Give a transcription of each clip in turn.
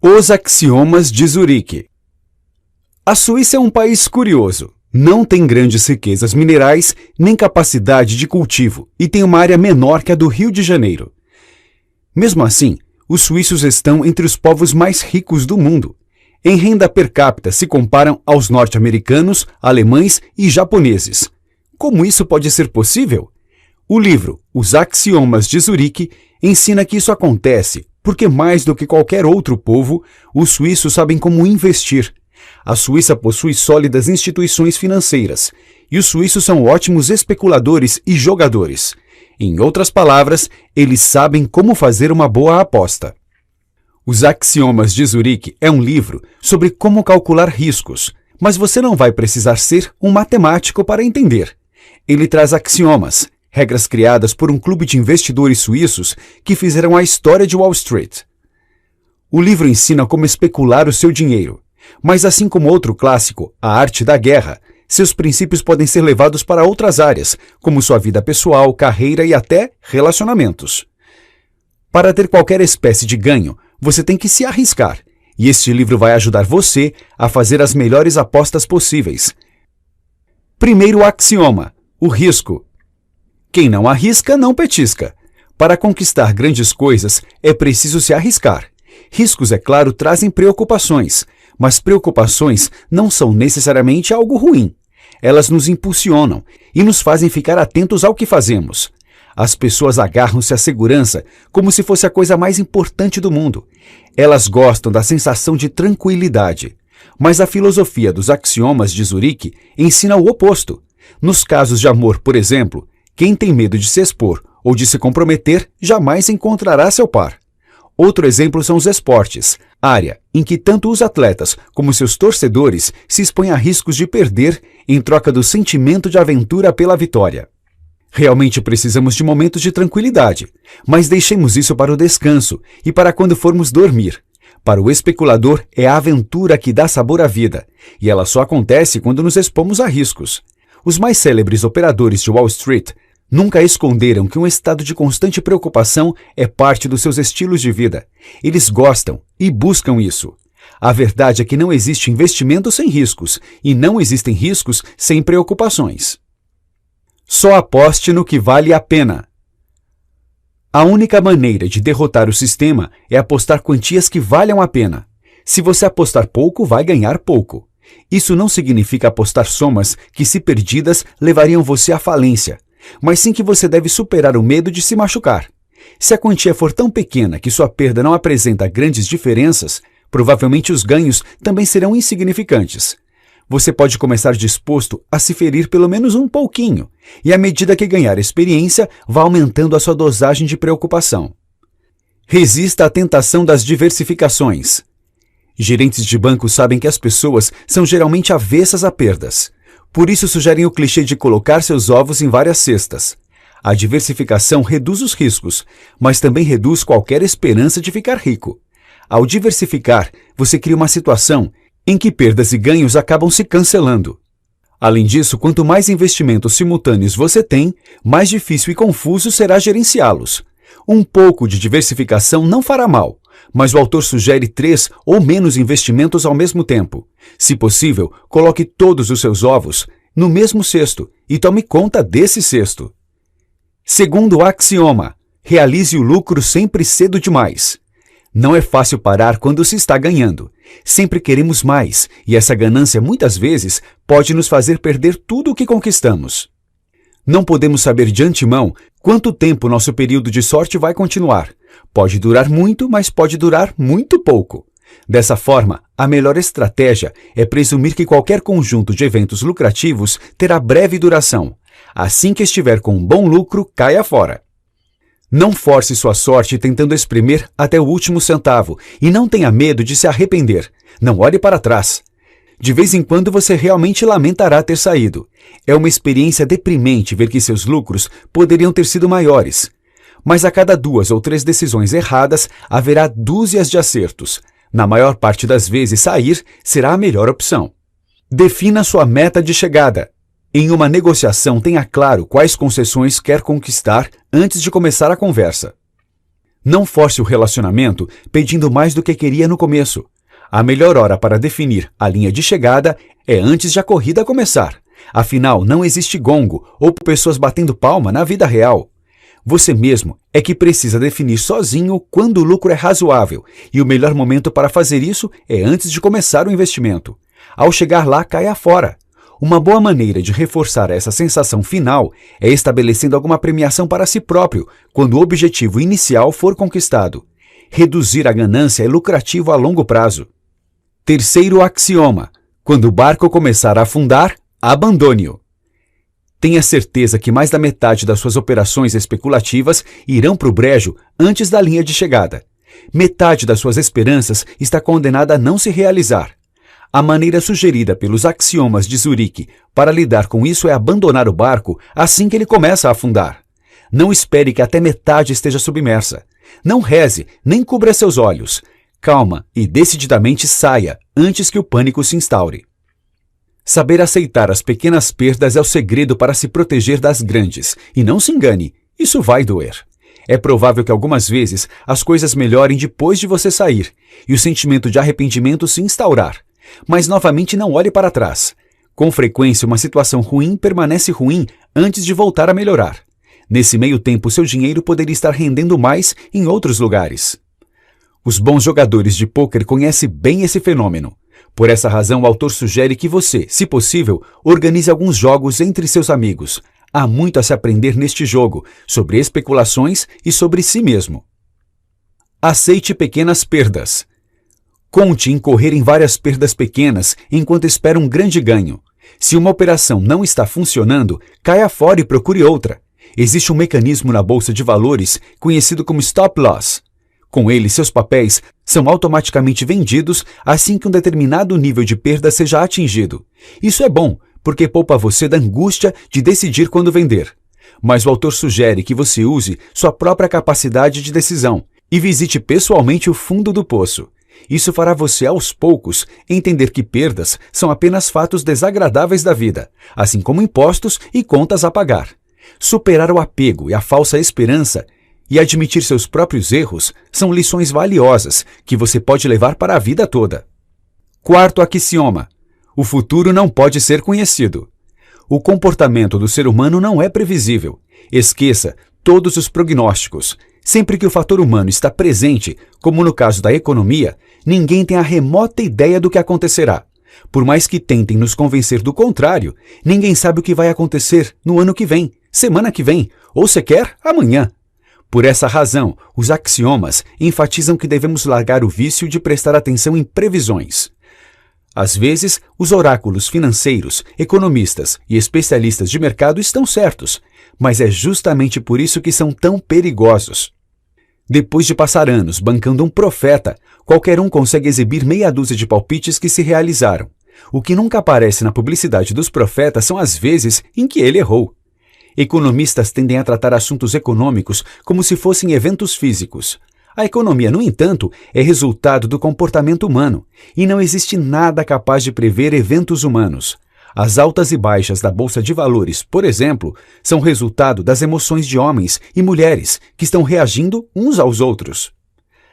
Os axiomas de Zurique. A Suíça é um país curioso. Não tem grandes riquezas minerais nem capacidade de cultivo e tem uma área menor que a do Rio de Janeiro. Mesmo assim, os suíços estão entre os povos mais ricos do mundo. Em renda per capita se comparam aos norte-americanos, alemães e japoneses. Como isso pode ser possível? O livro Os Axiomas de Zurique ensina que isso acontece porque, mais do que qualquer outro povo, os suíços sabem como investir. A Suíça possui sólidas instituições financeiras e os suíços são ótimos especuladores e jogadores. Em outras palavras, eles sabem como fazer uma boa aposta. Os Axiomas de Zurique é um livro sobre como calcular riscos, mas você não vai precisar ser um matemático para entender. Ele traz axiomas, regras criadas por um clube de investidores suíços que fizeram a história de Wall Street. O livro ensina como especular o seu dinheiro, mas assim como outro clássico, A Arte da Guerra, seus princípios podem ser levados para outras áreas, como sua vida pessoal, carreira e até relacionamentos. Para ter qualquer espécie de ganho, você tem que se arriscar, e este livro vai ajudar você a fazer as melhores apostas possíveis. Primeiro axioma: o risco. Quem não arrisca, não petisca. Para conquistar grandes coisas, é preciso se arriscar. Riscos, é claro, trazem preocupações, mas preocupações não são necessariamente algo ruim. Elas nos impulsionam e nos fazem ficar atentos ao que fazemos. As pessoas agarram-se à segurança como se fosse a coisa mais importante do mundo. Elas gostam da sensação de tranquilidade. Mas a filosofia dos axiomas de Zurique ensina o oposto. Nos casos de amor, por exemplo, quem tem medo de se expor ou de se comprometer jamais encontrará seu par. Outro exemplo são os esportes, área em que tanto os atletas como seus torcedores se expõem a riscos de perder em troca do sentimento de aventura pela vitória. Realmente precisamos de momentos de tranquilidade, mas deixemos isso para o descanso e para quando formos dormir. Para o especulador, é a aventura que dá sabor à vida, e ela só acontece quando nos expomos a riscos. Os mais célebres operadores de Wall Street nunca esconderam que um estado de constante preocupação é parte dos seus estilos de vida. Eles gostam e buscam isso. A verdade é que não existe investimento sem riscos, e não existem riscos sem preocupações. Só aposte no que vale a pena. A única maneira de derrotar o sistema é apostar quantias que valham a pena. Se você apostar pouco, vai ganhar pouco. Isso não significa apostar somas que, se perdidas, levariam você à falência, mas sim que você deve superar o medo de se machucar. Se a quantia for tão pequena que sua perda não apresenta grandes diferenças, provavelmente os ganhos também serão insignificantes. Você pode começar disposto a se ferir pelo menos um pouquinho, e à medida que ganhar experiência, vá aumentando a sua dosagem de preocupação. Resista à tentação das diversificações. Gerentes de banco sabem que as pessoas são geralmente avessas a perdas. Por isso sugerem o clichê de colocar seus ovos em várias cestas. A diversificação reduz os riscos, mas também reduz qualquer esperança de ficar rico. Ao diversificar, você cria uma situação em que perdas e ganhos acabam se cancelando. Além disso, quanto mais investimentos simultâneos você tem, mais difícil e confuso será gerenciá-los. Um pouco de diversificação não fará mal, mas o autor sugere 3 ou menos investimentos ao mesmo tempo. Se possível, coloque todos os seus ovos no mesmo cesto e tome conta desse cesto. Segundo axioma: realize o lucro sempre cedo demais. Não é fácil parar quando se está ganhando. Sempre queremos mais, e essa ganância muitas vezes pode nos fazer perder tudo o que conquistamos. Não podemos saber de antemão quanto tempo nosso período de sorte vai continuar. Pode durar muito, mas pode durar muito pouco. Dessa forma, a melhor estratégia é presumir que qualquer conjunto de eventos lucrativos terá breve duração. Assim que estiver com um bom lucro, caia fora. Não force sua sorte tentando espremer até o último centavo e não tenha medo de se arrepender. Não olhe para trás. De vez em quando você realmente lamentará ter saído. É uma experiência deprimente ver que seus lucros poderiam ter sido maiores. Mas a cada 2 ou 3 decisões erradas, haverá dúzias de acertos. Na maior parte das vezes, sair será a melhor opção. Defina sua meta de chegada. Em uma negociação, tenha claro quais concessões quer conquistar antes de começar a conversa. Não force o relacionamento pedindo mais do que queria no começo. A melhor hora para definir a linha de chegada é antes de a corrida começar. Afinal, não existe gongo ou pessoas batendo palma na vida real. Você mesmo é que precisa definir sozinho quando o lucro é razoável, e o melhor momento para fazer isso é antes de começar o investimento. Ao chegar lá, caia fora. Uma boa maneira de reforçar essa sensação final é estabelecendo alguma premiação para si próprio quando o objetivo inicial for conquistado. Reduzir a ganância é lucrativo a longo prazo. Terceiro axioma: quando o barco começar a afundar, abandone-o. Tenha certeza que mais da metade das suas operações especulativas irão para o brejo antes da linha de chegada. Metade das suas esperanças está condenada a não se realizar. A maneira sugerida pelos axiomas de Zurique para lidar com isso é abandonar o barco assim que ele começa a afundar. Não espere que até metade esteja submersa. Não reze, nem cubra seus olhos. Calma e decididamente saia antes que o pânico se instaure. Saber aceitar as pequenas perdas é o segredo para se proteger das grandes. E não se engane, isso vai doer. É provável que algumas vezes as coisas melhorem depois de você sair e o sentimento de arrependimento se instaurar. Mas novamente não olhe para trás. Com frequência, uma situação ruim permanece ruim antes de voltar a melhorar. Nesse meio tempo, seu dinheiro poderia estar rendendo mais em outros lugares. Os bons jogadores de pôquer conhecem bem esse fenômeno. Por essa razão, o autor sugere que você, se possível, organize alguns jogos entre seus amigos. Há muito a se aprender neste jogo, sobre especulações e sobre si mesmo. Aceite pequenas perdas. Conte em correr em várias perdas pequenas enquanto espera um grande ganho. Se uma operação não está funcionando, caia fora e procure outra. Existe um mecanismo na bolsa de valores conhecido como stop loss. Com ele, seus papéis são automaticamente vendidos assim que um determinado nível de perda seja atingido. Isso é bom, porque poupa você da angústia de decidir quando vender. Mas o autor sugere que você use sua própria capacidade de decisão e visite pessoalmente o fundo do poço. Isso fará você, aos poucos, entender que perdas são apenas fatos desagradáveis da vida, assim como impostos e contas a pagar. Superar o apego e a falsa esperança e admitir seus próprios erros são lições valiosas que você pode levar para a vida toda. Quarto axioma: o futuro não pode ser conhecido. O comportamento do ser humano não é previsível. Esqueça todos os prognósticos. Sempre que o fator humano está presente, como no caso da economia, ninguém tem a remota ideia do que acontecerá. Por mais que tentem nos convencer do contrário, ninguém sabe o que vai acontecer no ano que vem, semana que vem, ou sequer amanhã. Por essa razão, os axiomas enfatizam que devemos largar o vício de prestar atenção em previsões. Às vezes, os oráculos financeiros, economistas e especialistas de mercado estão certos, mas é justamente por isso que são tão perigosos. Depois de passar anos bancando um profeta, qualquer um consegue exibir meia dúzia de palpites que se realizaram. O que nunca aparece na publicidade dos profetas são as vezes em que ele errou. Economistas tendem a tratar assuntos econômicos como se fossem eventos físicos. A economia, no entanto, é resultado do comportamento humano, e não existe nada capaz de prever eventos humanos. As altas e baixas da bolsa de valores, por exemplo, são resultado das emoções de homens e mulheres que estão reagindo uns aos outros.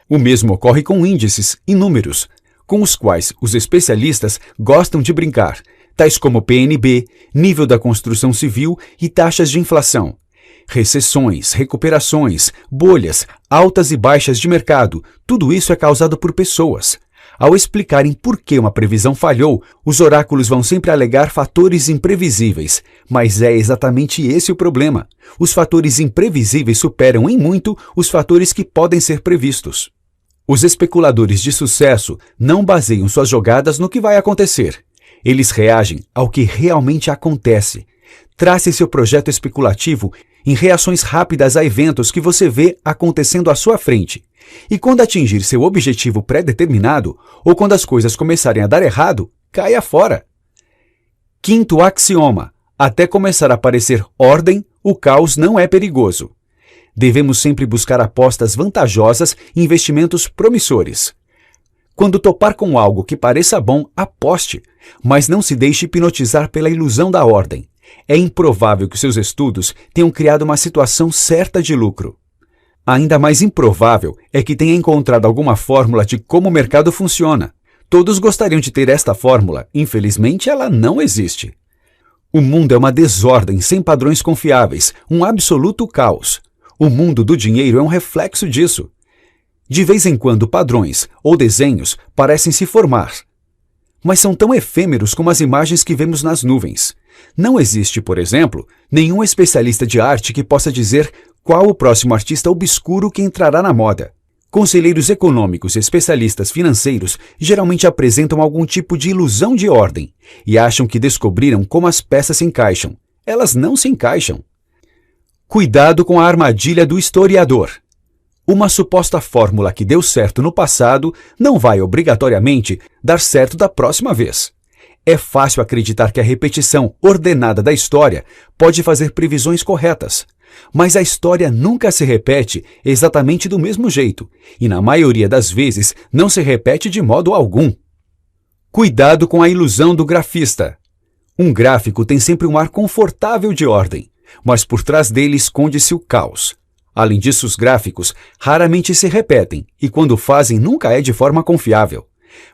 O mesmo ocorre com índices e números, com os quais os especialistas gostam de brincar, tais como PNB, nível da construção civil e taxas de inflação. Recessões, recuperações, bolhas, altas e baixas de mercado, tudo isso é causado por pessoas. Ao explicarem por que uma previsão falhou, os oráculos vão sempre alegar fatores imprevisíveis, mas é exatamente esse o problema. Os fatores imprevisíveis superam em muito os fatores que podem ser previstos. Os especuladores de sucesso não baseiam suas jogadas no que vai acontecer. Eles reagem ao que realmente acontece. Trace seu projeto especulativo em reações rápidas a eventos que você vê acontecendo à sua frente. E quando atingir seu objetivo pré-determinado, ou quando as coisas começarem a dar errado, caia fora. Quinto axioma: até começar a aparecer ordem, o caos não é perigoso. Devemos sempre buscar apostas vantajosas e investimentos promissores. Quando topar com algo que pareça bom, aposte, mas não se deixe hipnotizar pela ilusão da ordem. É improvável que seus estudos tenham criado uma situação certa de lucro. Ainda mais improvável é que tenha encontrado alguma fórmula de como o mercado funciona. Todos gostariam de ter esta fórmula, infelizmente ela não existe. O mundo é uma desordem sem padrões confiáveis, um absoluto caos. O mundo do dinheiro é um reflexo disso. De vez em quando padrões ou desenhos parecem se formar, mas são tão efêmeros como as imagens que vemos nas nuvens. Não existe, por exemplo, nenhum especialista de arte que possa dizer qual o próximo artista obscuro que entrará na moda. Conselheiros econômicos e especialistas financeiros geralmente apresentam algum tipo de ilusão de ordem e acham que descobriram como as peças se encaixam. Elas não se encaixam. Cuidado com a armadilha do historiador. Uma suposta fórmula que deu certo no passado não vai obrigatoriamente dar certo da próxima vez. É fácil acreditar que a repetição ordenada da história pode fazer previsões corretas, mas a história nunca se repete exatamente do mesmo jeito, e na maioria das vezes não se repete de modo algum. Cuidado com a ilusão do grafista. Um gráfico tem sempre um ar confortável de ordem, mas por trás dele esconde-se o caos. Além disso, os gráficos raramente se repetem e quando fazem nunca é de forma confiável.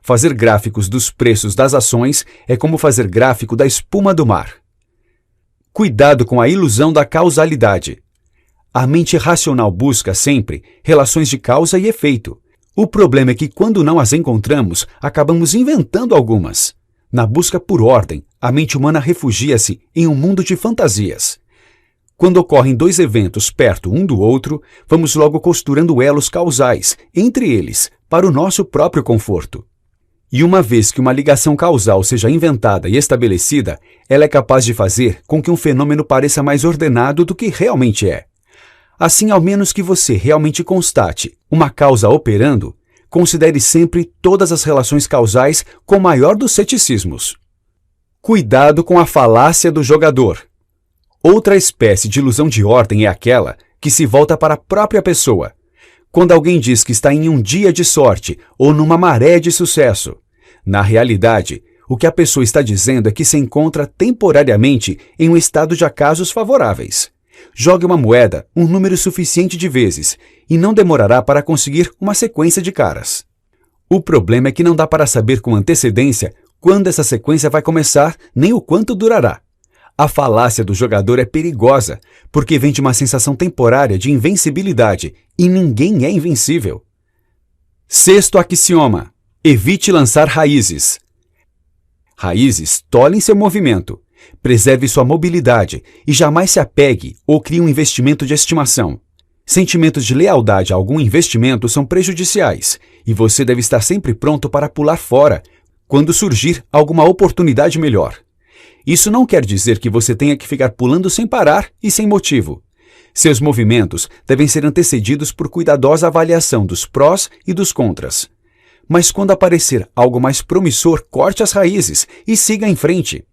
Fazer gráficos dos preços das ações é como fazer gráfico da espuma do mar. Cuidado com a ilusão da causalidade. A mente racional busca sempre relações de causa e efeito. O problema é que quando não as encontramos, acabamos inventando algumas. Na busca por ordem, a mente humana refugia-se em um mundo de fantasias. Quando ocorrem dois eventos perto um do outro, vamos logo costurando elos causais entre eles, para o nosso próprio conforto. E uma vez que uma ligação causal seja inventada e estabelecida, ela é capaz de fazer com que um fenômeno pareça mais ordenado do que realmente é. Assim, ao menos que você realmente constate uma causa operando, considere sempre todas as relações causais com o maior dos ceticismos. Cuidado com a falácia do jogador. Outra espécie de ilusão de ordem é aquela que se volta para a própria pessoa. Quando alguém diz que está em um dia de sorte ou numa maré de sucesso, na realidade, o que a pessoa está dizendo é que se encontra temporariamente em um estado de acasos favoráveis. Jogue uma moeda um número suficiente de vezes e não demorará para conseguir uma sequência de caras. O problema é que não dá para saber com antecedência quando essa sequência vai começar nem o quanto durará. A falácia do jogador é perigosa, porque vem de uma sensação temporária de invencibilidade, e ninguém é invencível. Sexto axioma: evite lançar raízes. Raízes tolhem seu movimento. Preserve sua mobilidade e jamais se apegue ou crie um investimento de estimação. Sentimentos de lealdade a algum investimento são prejudiciais, e você deve estar sempre pronto para pular fora quando surgir alguma oportunidade melhor. Isso não quer dizer que você tenha que ficar pulando sem parar e sem motivo. Seus movimentos devem ser antecedidos por cuidadosa avaliação dos prós e dos contras. Mas quando aparecer algo mais promissor, corte as raízes e siga em frente.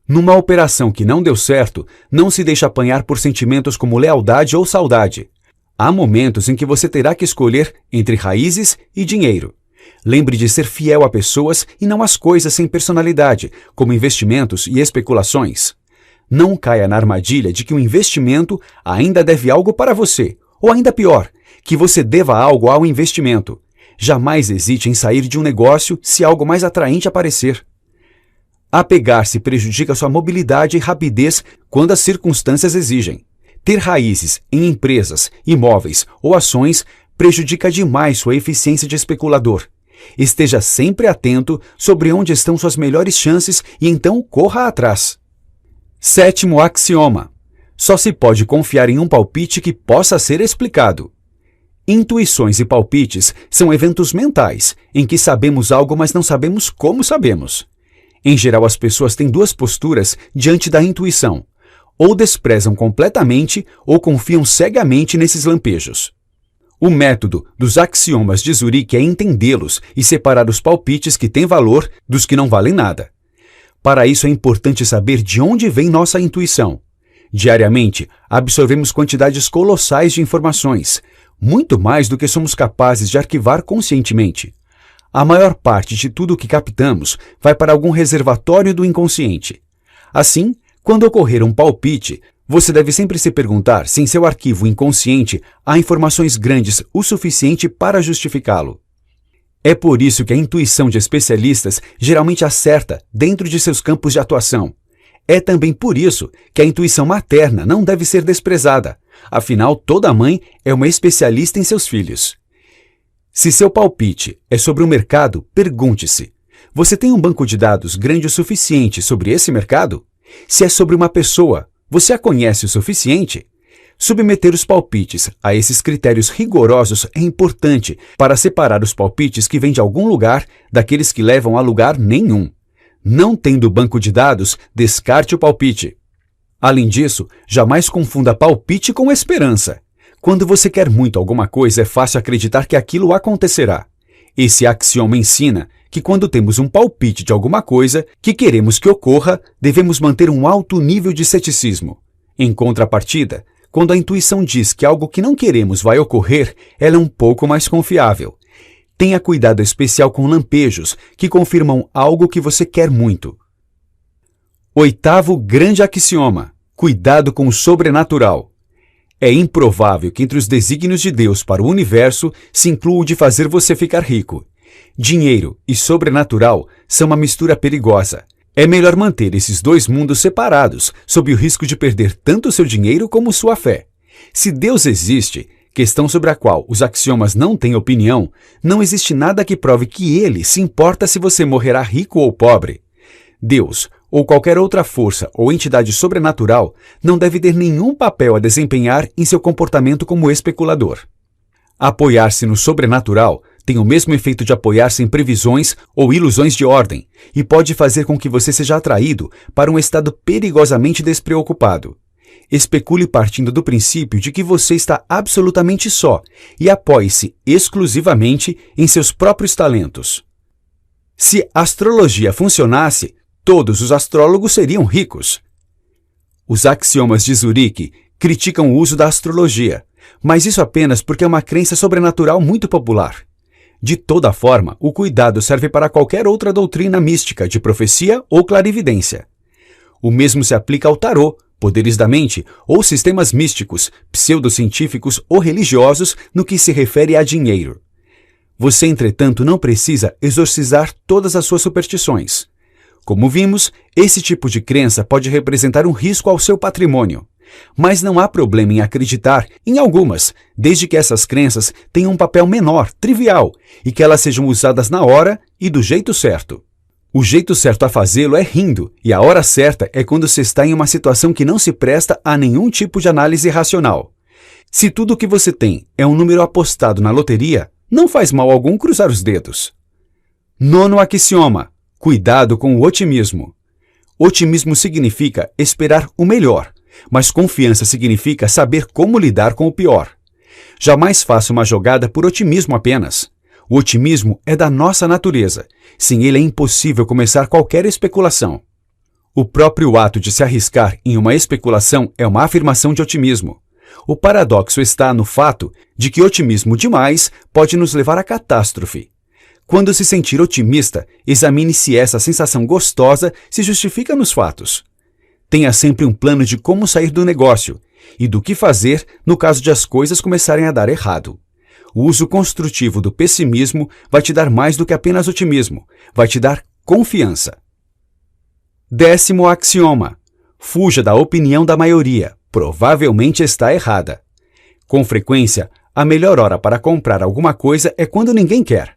Numa operação que não deu certo, não se deixe apanhar por sentimentos como lealdade ou saudade. Há momentos em que você terá que escolher entre raízes e dinheiro. Lembre de ser fiel a pessoas e não às coisas sem personalidade, como investimentos e especulações. Não caia na armadilha de que o investimento ainda deve algo para você, ou ainda pior, que você deva algo ao investimento. Jamais hesite em sair de um negócio se algo mais atraente aparecer. Apegar-se prejudica sua mobilidade e rapidez quando as circunstâncias exigem. Ter raízes em empresas, imóveis ou ações prejudica demais sua eficiência de especulador. Esteja sempre atento sobre onde estão suas melhores chances e então corra atrás. Sétimo axioma: só se pode confiar em um palpite que possa ser explicado. Intuições e palpites são eventos mentais, em que sabemos algo, mas não sabemos como sabemos. Em geral, as pessoas têm duas posturas diante da intuição: ou desprezam completamente ou confiam cegamente nesses lampejos. O método dos axiomas de Zurique é entendê-los e separar os palpites que têm valor dos que não valem nada. Para isso é importante saber de onde vem nossa intuição. Diariamente, absorvemos quantidades colossais de informações, muito mais do que somos capazes de arquivar conscientemente. A maior parte de tudo o que captamos vai para algum reservatório do inconsciente. Assim, quando ocorrer um palpite, Você deve sempre se perguntar se em seu arquivo inconsciente há informações grandes o suficiente para justificá-lo. É por isso que a intuição de especialistas geralmente acerta dentro de seus campos de atuação. É também por isso que a intuição materna não deve ser desprezada. Afinal, toda mãe é uma especialista em seus filhos. Se seu palpite é sobre o mercado, pergunte-se: você tem um banco de dados grande o suficiente sobre esse mercado? Se é sobre uma pessoa, você a conhece o suficiente? Submeter os palpites a esses critérios rigorosos é importante para separar os palpites que vêm de algum lugar daqueles que levam a lugar nenhum. Não tendo banco de dados, descarte o palpite. Além disso, jamais confunda palpite com esperança. Quando você quer muito alguma coisa, é fácil acreditar que aquilo acontecerá. Esse axioma ensina que quando temos um palpite de alguma coisa que queremos que ocorra, devemos manter um alto nível de ceticismo. Em contrapartida, quando a intuição diz que algo que não queremos vai ocorrer, ela é um pouco mais confiável. Tenha cuidado especial com lampejos que confirmam algo que você quer muito. 8º grande axioma: cuidado com o sobrenatural. É improvável que entre os desígnios de Deus para o universo se inclua o de fazer você ficar rico. Dinheiro e sobrenatural são uma mistura perigosa. É melhor manter esses dois mundos separados, sob o risco de perder tanto seu dinheiro como sua fé. Se Deus existe, questão sobre a qual os axiomas não têm opinião, não existe nada que prove que ele se importa se você morrerá rico ou pobre. Deus, ou qualquer outra força ou entidade sobrenatural, não deve ter nenhum papel a desempenhar em seu comportamento como especulador. Apoiar-se no sobrenatural tem o mesmo efeito de apoiar-se em previsões ou ilusões de ordem e pode fazer com que você seja atraído para um estado perigosamente despreocupado. Especule partindo do princípio de que você está absolutamente só e apoie-se exclusivamente em seus próprios talentos. Se a astrologia funcionasse, todos os astrólogos seriam ricos. Os axiomas de Zurique criticam o uso da astrologia, mas isso apenas porque é uma crença sobrenatural muito popular. De toda forma, o cuidado serve para qualquer outra doutrina mística de profecia ou clarividência. O mesmo se aplica ao tarô, poderes da mente ou sistemas místicos, pseudocientíficos ou religiosos no que se refere a dinheiro. Você, entretanto, não precisa exorcizar todas as suas superstições. Como vimos, esse tipo de crença pode representar um risco ao seu patrimônio. Mas não há problema em acreditar em algumas, desde que essas crenças tenham um papel menor, trivial, e que elas sejam usadas na hora e do jeito certo. O jeito certo a fazê-lo é rindo, e a hora certa é quando se está em uma situação que não se presta a nenhum tipo de análise racional. Se tudo o que você tem é um número apostado na loteria, não faz mal algum cruzar os dedos. 9º axioma: cuidado com o otimismo. Otimismo significa esperar o melhor, mas confiança significa saber como lidar com o pior. Jamais faça uma jogada por otimismo apenas. O otimismo é da nossa natureza. Sem ele é impossível começar qualquer especulação. O próprio ato de se arriscar em uma especulação é uma afirmação de otimismo. O paradoxo está no fato de que otimismo demais pode nos levar à catástrofe. Quando se sentir otimista, examine se essa sensação gostosa se justifica nos fatos. Tenha sempre um plano de como sair do negócio e do que fazer no caso de as coisas começarem a dar errado. O uso construtivo do pessimismo vai te dar mais do que apenas otimismo, vai te dar confiança. 10º axioma: fuja da opinião da maioria, provavelmente está errada. Com frequência, a melhor hora para comprar alguma coisa é quando ninguém quer.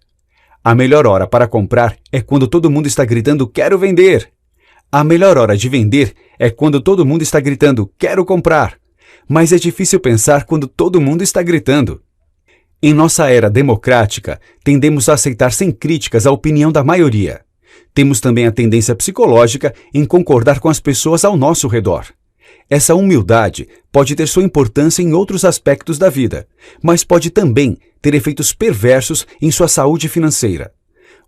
A melhor hora para comprar é quando todo mundo está gritando "quero vender". A melhor hora de vender é quando todo mundo está gritando "quero comprar". Mas é difícil pensar quando todo mundo está gritando. Em nossa era democrática, tendemos a aceitar sem críticas a opinião da maioria. Temos também a tendência psicológica em concordar com as pessoas ao nosso redor. Essa humildade pode ter sua importância em outros aspectos da vida, mas pode também ter efeitos perversos em sua saúde financeira.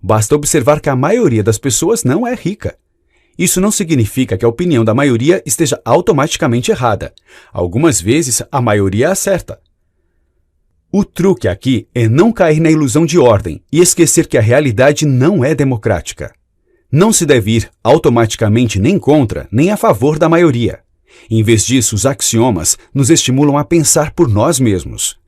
Basta observar que a maioria das pessoas não é rica. Isso não significa que a opinião da maioria esteja automaticamente errada. Algumas vezes, a maioria acerta. O truque aqui é não cair na ilusão de ordem e esquecer que a realidade não é democrática. Não se deve ir automaticamente nem contra, nem a favor da maioria. Em vez disso, os axiomas nos estimulam a pensar por nós mesmos.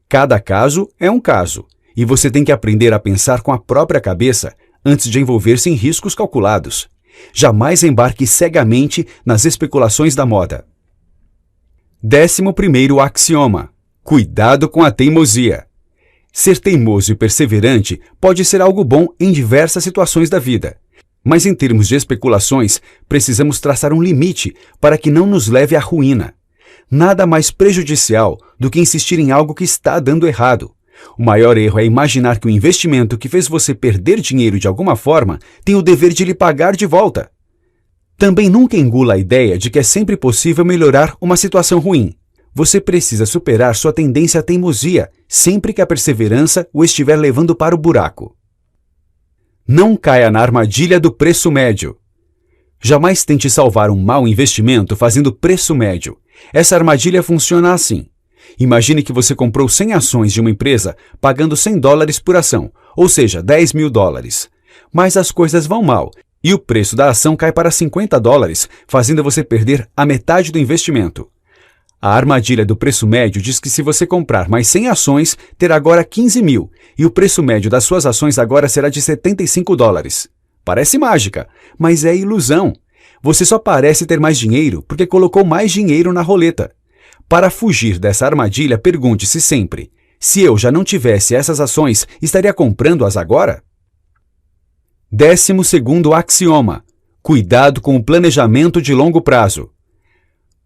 Cada caso é um caso, e você tem que aprender a pensar com a própria cabeça antes de envolver-se em riscos calculados. Jamais embarque cegamente nas especulações da moda. 11º axioma: cuidado com a teimosia. Ser teimoso e perseverante pode ser algo bom em diversas situações da vida. Mas em termos de especulações, precisamos traçar um limite para que não nos leve à ruína. Nada mais prejudicial do que insistir em algo que está dando errado. O maior erro é imaginar que o investimento que fez você perder dinheiro de alguma forma tem o dever de lhe pagar de volta. Também nunca engula a ideia de que é sempre possível melhorar uma situação ruim. Você precisa superar sua tendência à teimosia sempre que a perseverança o estiver levando para o buraco. Não caia na armadilha do preço médio. Jamais tente salvar um mau investimento fazendo preço médio. Essa armadilha funciona assim. Imagine que você comprou 100 ações de uma empresa pagando $100 por ação, ou seja, $10.000. Mas as coisas vão mal e o preço da ação cai para $50, fazendo você perder a metade do investimento. A armadilha do preço médio diz que se você comprar mais 100 ações, terá agora 15.000 e o preço médio das suas ações agora será de $75. Parece mágica, mas é ilusão. Você só parece ter mais dinheiro porque colocou mais dinheiro na roleta. Para fugir dessa armadilha, pergunte-se sempre: se eu já não tivesse essas ações, estaria comprando-as agora? 12º axioma: cuidado com o planejamento de longo prazo.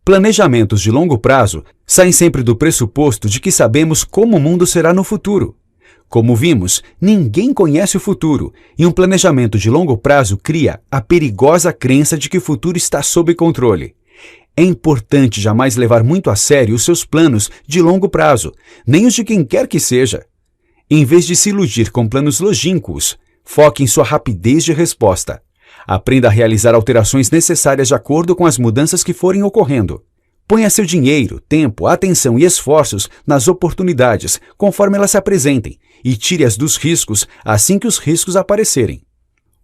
Planejamentos de longo prazo saem sempre do pressuposto de que sabemos como o mundo será no futuro. Como vimos, ninguém conhece o futuro, e um planejamento de longo prazo cria a perigosa crença de que o futuro está sob controle. É importante jamais levar muito a sério os seus planos de longo prazo, nem os de quem quer que seja. Em vez de se iludir com planos longínquos, foque em sua rapidez de resposta. Aprenda a realizar alterações necessárias de acordo com as mudanças que forem ocorrendo. Ponha seu dinheiro, tempo, atenção e esforços nas oportunidades, conforme elas se apresentem, e tire-as dos riscos assim que os riscos aparecerem.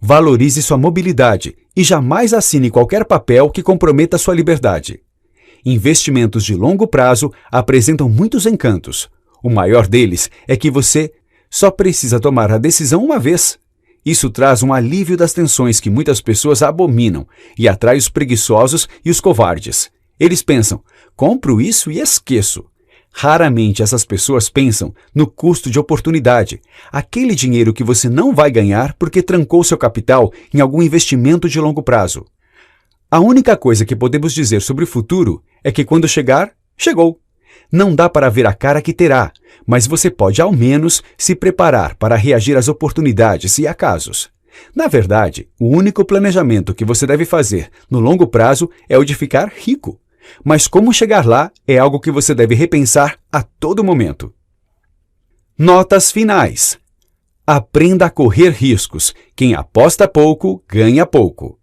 Valorize sua mobilidade e jamais assine qualquer papel que comprometa sua liberdade. Investimentos de longo prazo apresentam muitos encantos. O maior deles é que você só precisa tomar a decisão uma vez. Isso traz um alívio das tensões que muitas pessoas abominam e atrai os preguiçosos e os covardes. Eles pensam: compro isso e esqueço. Raramente essas pessoas pensam no custo de oportunidade, aquele dinheiro que você não vai ganhar porque trancou seu capital em algum investimento de longo prazo. A única coisa que podemos dizer sobre o futuro é que quando chegar, chegou. Não dá para ver a cara que terá, mas você pode ao menos se preparar para reagir às oportunidades e acasos. Na verdade, o único planejamento que você deve fazer no longo prazo é o de ficar rico. Mas como chegar lá é algo que você deve repensar a todo momento. Notas finais. Aprenda a correr riscos. Quem aposta pouco, ganha pouco.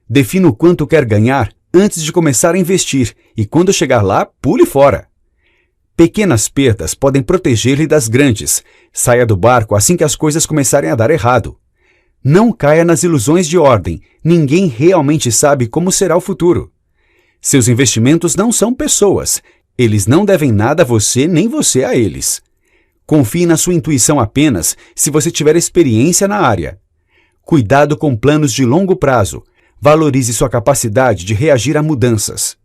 Defina o quanto quer ganhar antes de começar a investir e quando chegar lá, pule fora. Pequenas perdas podem proteger-lhe das grandes. Saia do barco assim que as coisas começarem a dar errado. Não caia nas ilusões de ordem. Ninguém realmente sabe como será o futuro. Seus investimentos não são pessoas. Eles não devem nada a você nem você a eles. Confie na sua intuição apenas se você tiver experiência na área. Cuidado com planos de longo prazo. Valorize sua capacidade de reagir a mudanças.